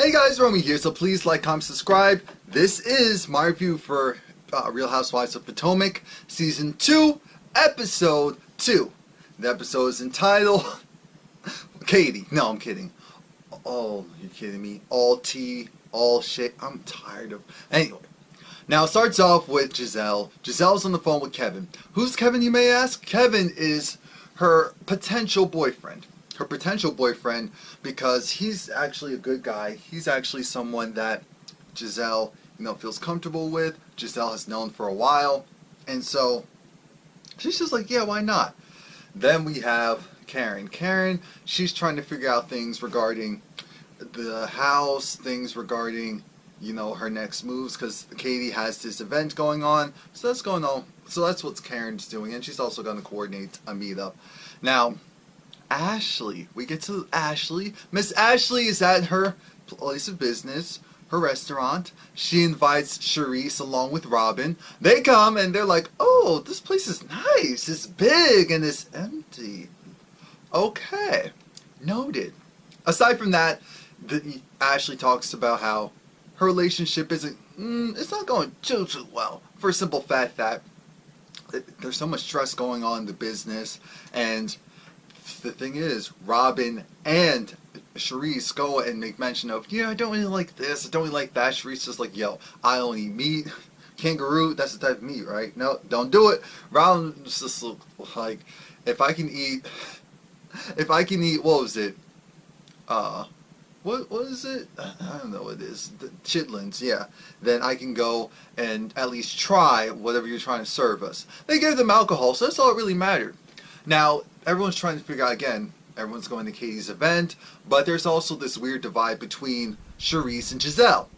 Hey guys, Romie here, so please like, comment, subscribe. This is my review for Real Housewives of Potomac, Season 2, Episode 2. The episode is entitled, Katie. No, I'm kidding. Oh, you're kidding me. All tea, all shit. I'm tired of... Anyway, now it starts off with Giselle. Giselle's on the phone with Kevin. Who's Kevin, you may ask? Kevin is her potential boyfriend. Her potential boyfriend, because he's actually a good guy. He's actually someone that Giselle, feels comfortable with. Giselle has known for a while, and so she's just like, yeah, why not? Then we have Karen. Karen, she's trying to figure out things regarding the house, things regarding, her next moves, because Katie has this event going on, so that's going on. So that's what Karen's doing, and she's also going to coordinate a meetup. Now, Ashley. We get to Ashley. Miss Ashley is at her place of business, her restaurant. She invites Charisse along with Robin. They come and they're like, oh, this place is nice. It's big and it's empty. Okay. Noted. Aside from that, Ashley talks about how her relationship isn't, it's not going too well. For a simple fact that there's so much stress going on in the business, and the thing is, Robin and Charisse go and make mention of, yeah, I don't really like this, I don't really like that. Charisse is like, yo, I don't eat meat. Kangaroo, that's the type of meat, right? No, don't do it. Robin's just like, if I can eat, what was it? What is it? I don't know what it is. The chitlins, yeah. Then I can go and at least try whatever you're trying to serve us. They gave them alcohol, so that's all that really mattered. Now, everyone's trying to figure out, again, everyone's going to Katie's event, but there's also this weird divide between Charisse and Giselle.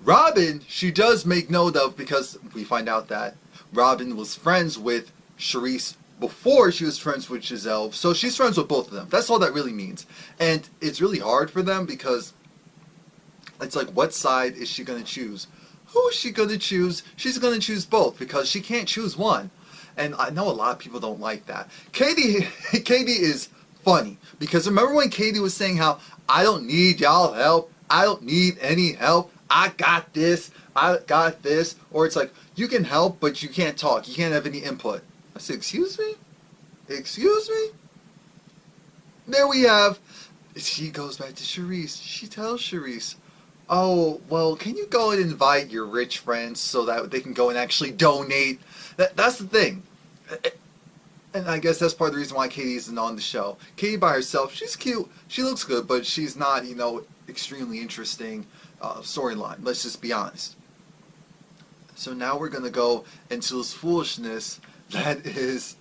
Robin, she does make note of, because we find out that Robin was friends with Charisse before she was friends with Giselle, so she's friends with both of them. That's all that really means. And it's really hard for them, because it's like, what side is she going to choose? Who is she going to choose? She's going to choose both, because she can't choose one. And I know a lot of people don't like that. Katie is funny, because remember when Katie was saying how, I don't need y'all help, I don't need any help, I got this, I got this, or it's like, you can help, but you can't talk, you can't have any input. I said, excuse me? Excuse me? There we have, she goes back to Charisse. She tells Charisse, oh, well, can you go and invite your rich friends so that they can go and actually donate? That's the thing. And I guess that's part of the reason why Katie isn't on the show. Katie by herself, she's cute, she looks good, but she's not, extremely interesting storyline. Let's just be honest. So now we're going to go into this foolishness that is...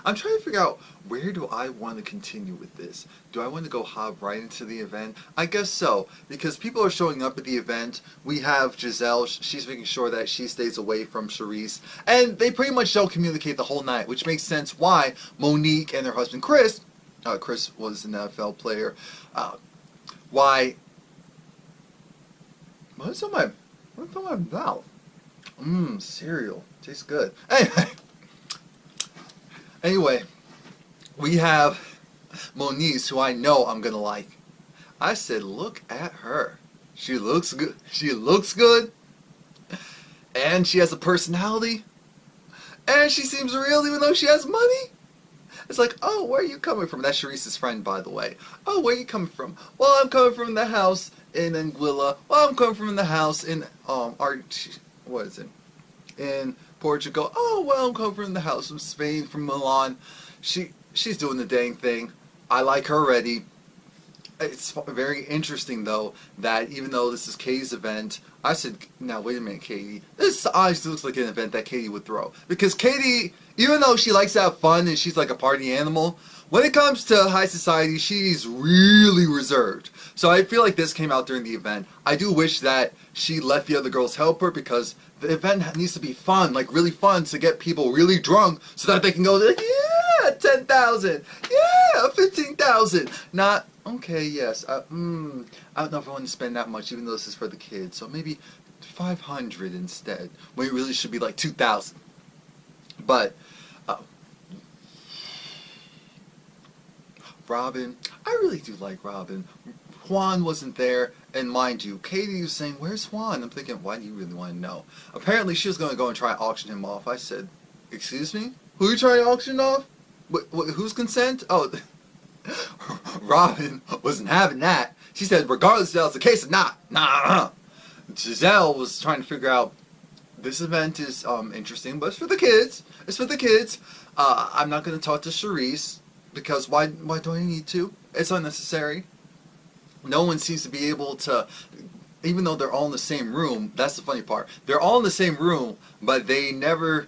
I'm trying to figure out, where do I want to continue with this? Do I want to go hop right into the event? I guess so, because people are showing up at the event. We have Giselle, she's making sure that she stays away from Charisse, and they pretty much don't communicate the whole night, which makes sense why Monique and her husband Chris was an NFL player, why... What's on my mouth? Cereal. Tastes good. Anyway, we have Monique, who I know I'm going to like. I said, look at her. She looks good. She looks good. And she has a personality. And she seems real even though she has money. It's like, oh, where are you coming from? That's Charisse's friend, by the way. Oh, where are you coming from? Well, I'm coming from the house in Anguilla. Well, I'm coming from the house in, in Portugal. Oh, well, I'm coming from the house from Spain, from Milan. She's doing the dang thing. I like her already. It's very interesting, though, that even though this is Katie's event, I said, now, wait a minute, Katie. This honestly looks like an event that Katie would throw. Because Katie, even though she likes to have fun and she's like a party animal, when it comes to high society, she's really reserved. So I feel like this came out during the event. I do wish that she let the other girls help her, because the event needs to be fun, like really fun, to get people really drunk so that they can go, like, yeah, 10,000, yeah, 15,000. Not, okay, yes, I don't know if I want to spend that much, even though this is for the kids, so maybe 500 instead, when it really should be like 2,000. But Robin. I really do like Robin. Juan wasn't there, and mind you, Katie was saying, where's Juan? I'm thinking, why do you really want to know? Apparently, she was going to go and try to auction him off. I said, excuse me? Who are you trying to auction off? Whose consent? Oh, Robin wasn't having that. She said, regardless if that was the case or not, nah. Giselle was trying to figure out, this event is interesting, but it's for the kids. It's for the kids. I'm not going to talk to Charisse, because why do I need to? It's unnecessary. No one seems to be able to, even though they're all in the same room, that's the funny part. They're all in the same room, but they never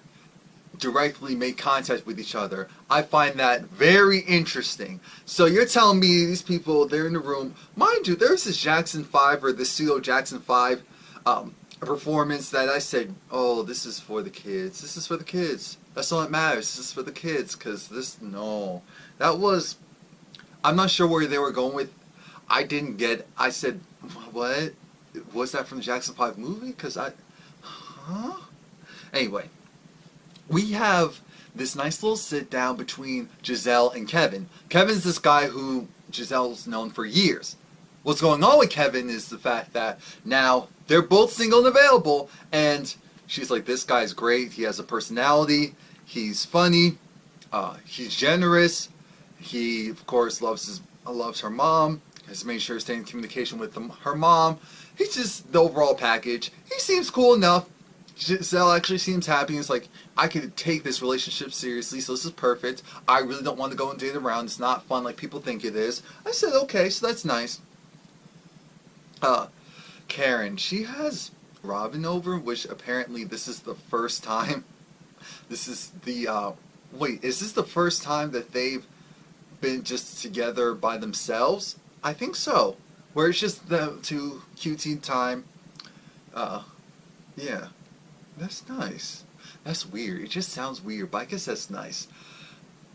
directly make contact with each other. I find that very interesting. So you're telling me these people, they're in the room. Mind you, there's this Jackson 5 or this pseudo Jackson 5 performance that I said, oh, this is for the kids. This is for the kids. That's all that matters. This is for the kids. Because this, no. That was, I'm not sure where they were going with. I didn't get, I said, what? Was that from the Jackson 5 movie? Because huh? Anyway, we have this nice little sit down between Giselle and Kevin. Kevin's this guy who Giselle's known for years. What's going on with Kevin is the fact that now they're both single and available, and she's like, this guy's great, he has a personality, he's funny, he's generous, he of course loves her mom, has made sure to stay in communication with her mom. He's just the overall package. He seems cool enough. Giselle actually seems happy. It's like, I could take this relationship seriously, so this is perfect. I really don't want to go and date around. It's not fun like people think it is. I said, okay, so that's nice. Karen, she has Robin over, which apparently this is the first time. This is the, wait, is this the first time that they've been just together by themselves? I think so. Where it's just the two QT time. Yeah. That's nice. That's weird. It just sounds weird, but I guess that's nice.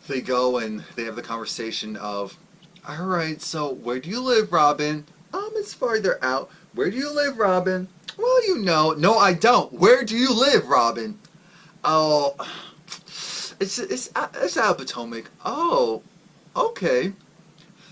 They go and they have the conversation of, alright, so where do you live, Robin? It's farther out. Where do you live, Robin? Well, you know. No, I don't. Where do you live, Robin? Oh, it's out of Potomac. Oh, okay.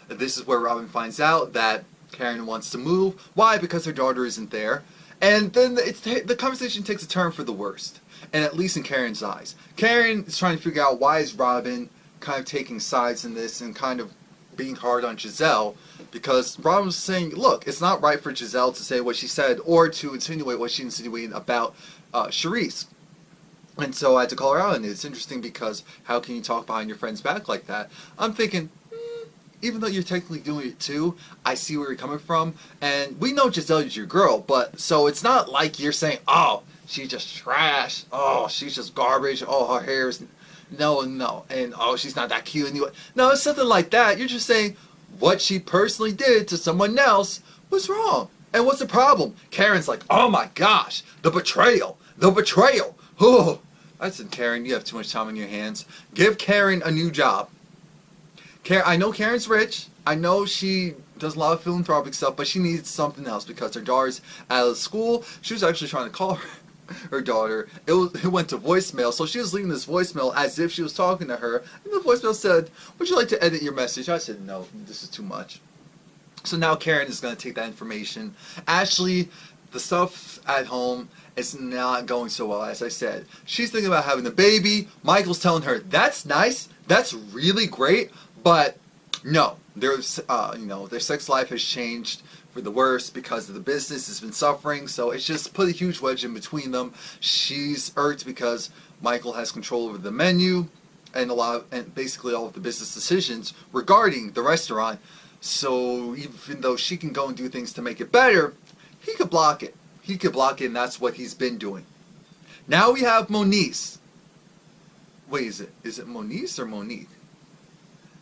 This is where Robin finds out that Karen wants to move. Why? Because her daughter isn't there. And then the conversation takes a turn for the worst. And at least in Karen's eyes. Karen is trying to figure out why is Robin kind of taking sides in this and kind of being hard on Giselle. Because Robin was saying, look, it's not right for Giselle to say what she said or to insinuate what she insinuated about Charisse. And so I had to call her out. And it's interesting because how can you talk behind your friend's back like that? I'm thinking, even though you're technically doing it too, I see where you're coming from. And we know Giselle is your girl, but so it's not like you're saying, oh, she's just trash. Oh, she's just garbage. Oh, her hair's no. And oh, she's not that cute anyway. No, it's something like that. You're just saying what she personally did to someone else was wrong. And what's the problem? Karen's like, oh my gosh, the betrayal. The betrayal. Oh, I said, Karen, you have too much time on your hands. Give Karen a new job. I know Karen's rich. I know she does a lot of philanthropic stuff, but she needs something else because her daughter's out of school. She was actually trying to call her daughter. It went to voicemail, so she was leaving this voicemail as if she was talking to her. And the voicemail said, would you like to edit your message? I said, no, this is too much. So now Karen is going to take that information. Ashley, the stuff at home is not going so well, as I said. She's thinking about having a baby. Michael's telling her, that's nice. That's really great. But no, their sex life has changed for the worse because of the business has been suffering. So it's just put a huge wedge in between them. She's irked because Michael has control over the menu and basically all of the business decisions regarding the restaurant. So even though she can go and do things to make it better, he could block it. He could block it, and that's what he's been doing. Now we have Monique. Wait, is it Monique or Monique?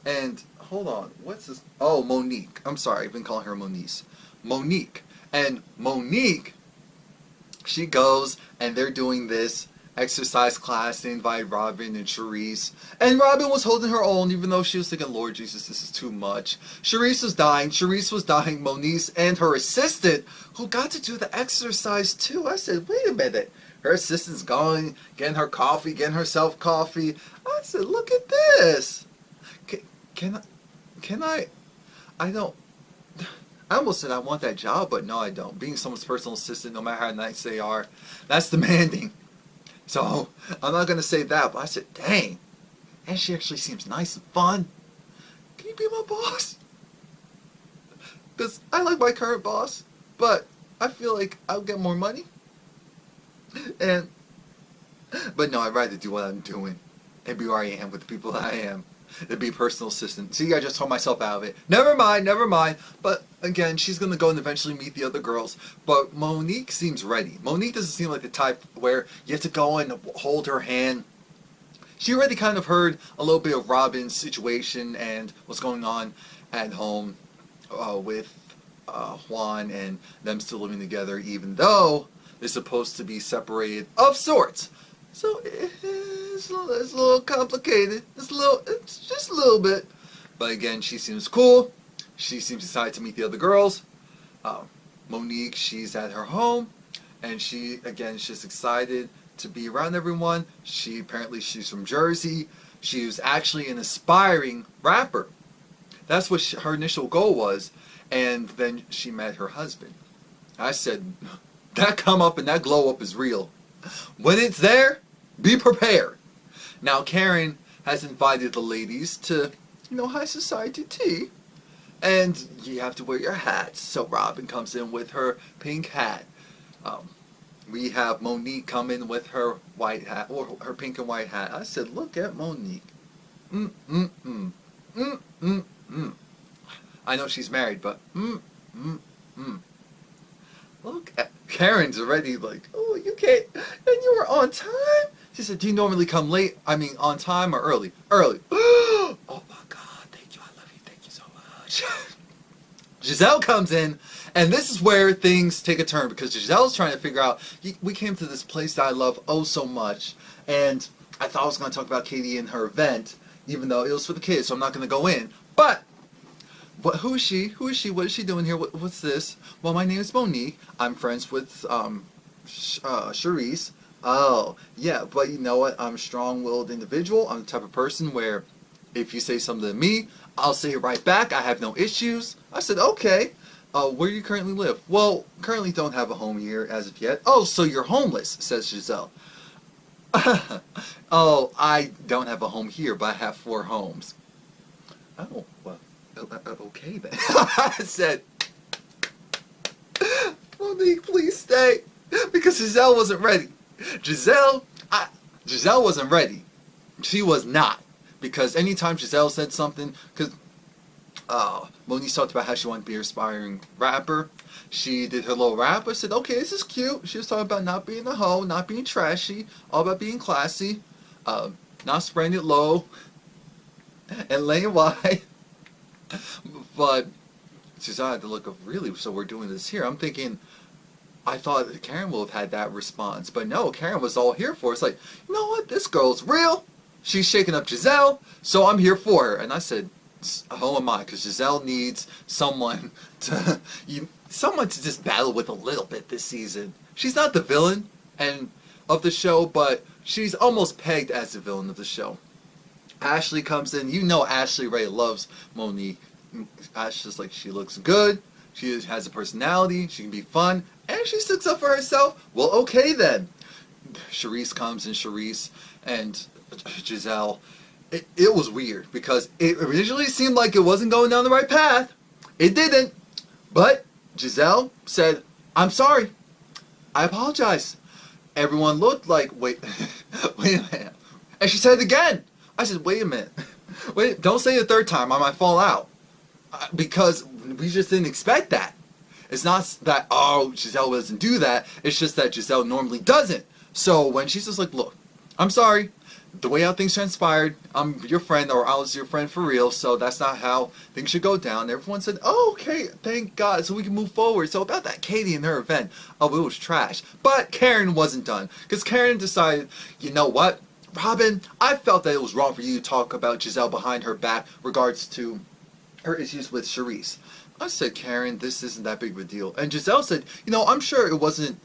And, hold on, what's this? Oh, Monique. I'm sorry, I've been calling her Monique. Monique. And Monique, she goes, and they're doing this exercise class. They invite Robin and Charisse. And Robin was holding her own, even though she was thinking, Lord Jesus, this is too much. Charisse was dying. Charisse was dying. Monique and her assistant, who got to do the exercise too. I said, wait a minute. Her assistant's going, getting her coffee, getting herself coffee. I said, look at this. can I don't, I almost said I want that job, but no I don't. Being someone's personal assistant, no matter how nice they are, that's demanding. So, I'm not going to say that, but I said, dang, and she actually seems nice and fun. Can you be my boss? Because I like my current boss, but I feel like I'll get more money. But no, I'd rather do what I'm doing and be where I am with the people that I am than be a personal assistant. See, I just told myself out of it. Never mind, never mind. But again, she's going to go and eventually meet the other girls. But Monique seems ready. Monique doesn't seem like the type where you have to go and hold her hand. She already kind of heard a little bit of Robin's situation and what's going on at home with Juan and them still living together, even though they're supposed to be separated of sorts. So it's a little complicated. It's just a little bit. But again, she seems cool. She seems excited to meet the other girls. Monique, she's at her home, and she's just excited to be around everyone. Apparently she's from Jersey. She was actually an aspiring rapper. That's what her initial goal was. And then she met her husband. I said, that come up and that glow up is real. When it's there, be prepared. Now Karen has invited the ladies to, high society tea. And you have to wear your hats. So Robin comes in with her pink hat. We have Monique come in with her white hat, or her pink and white hat. I said, look at Monique. I know she's married, but Look at Karen's already like, oh, you can't, and you were on time? She said, do you normally come late? I mean, on time or early? Early. Oh my God, thank you, I love you, thank you so much. Giselle comes in, and this is where things take a turn, because Giselle's trying to figure out, we came to this place that I love oh so much, and I thought I was going to talk about Katie and her event, even though it was for the kids, so I'm not going to go in. But who is she? Who is she? What is she doing here? What's this? Well, my name is Monique. I'm friends with Charisse. Oh, yeah, but you know what? I'm a strong-willed individual. I'm the type of person where if you say something to me, I'll say it right back. I have no issues. I said, okay. Where do you currently live? Well, currently don't have a home here as of yet. Oh, so you're homeless, says Giselle. Oh, I don't have a home here, but I have 4 homes. Oh, well, okay then. I said, Monique, please stay. Because Giselle wasn't ready. Giselle wasn't ready. She was not. Because anytime Giselle said something, because Monique talked about how she wanted to be an aspiring rapper. She did her little rap. I said, okay, this is cute. She was talking about not being a hoe, not being trashy, all about being classy, not spreading it low, and laying wide. But Giselle had the look of, really, so we're doing this here. I'm thinking, I thought Karen would have had that response. But no, Karen was all here for it. It's like, you know what, this girl's real. She's shaking up Giselle, so I'm here for her. And I said, who am I? Because Giselle needs someone to just battle with a little bit this season. She's not the villain of the show, but she's almost pegged as the villain of the show. Ashley comes in. You know Ashley Ray loves Monique. Ashley's like, she looks good. She has a personality. She can be fun. And she sticks up for herself. Well, okay then. Charisse comes in. Charisse and Giselle. It was weird because it originally seemed like it wasn't going down the right path. It didn't. But Giselle said, I'm sorry. I apologize. Everyone looked like, wait a minute. And she said it again. I said, wait a minute. Wait, don't say it a third time. I might fall out. Because we just didn't expect that. It's not that, oh, Giselle doesn't do that. It's just that Giselle normally doesn't. So when she's just like, look, I'm sorry. The way how things transpired, I'm your friend, or I was your friend for real, so that's not how things should go down. Everyone said, oh, okay, thank God, so we can move forward. So about that Katie and her event, oh, it was trash. But Karen wasn't done, because Karen decided, you know what, Robin, I felt that it was wrong for you to talk about Giselle behind her back regards to her issues with Charisse. I said, Karen, this isn't that big of a deal. And Giselle said, you know, I'm sure it wasn't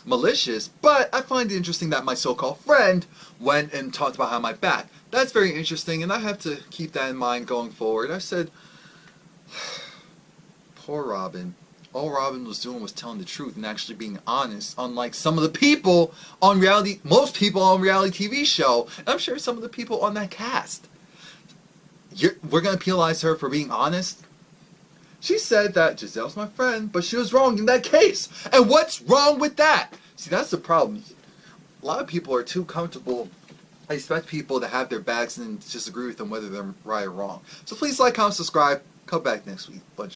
malicious, but I find it interesting that my so-called friend went and talked about behind my back. that's very interesting, and I have to keep that in mind going forward. I said, poor Robin. All Robin was doing was telling the truth and actually being honest, unlike some of the people on most people on reality TV show, and I'm sure some of the people on that cast. We're going to penalize her for being honest? She said that Giselle's my friend, but she was wrong in that case. And what's wrong with that? See, that's the problem. A lot of people are too comfortable. I expect people to have their backs and just agree with them whether they're right or wrong. So please like, comment, subscribe. Come back next week. Bunch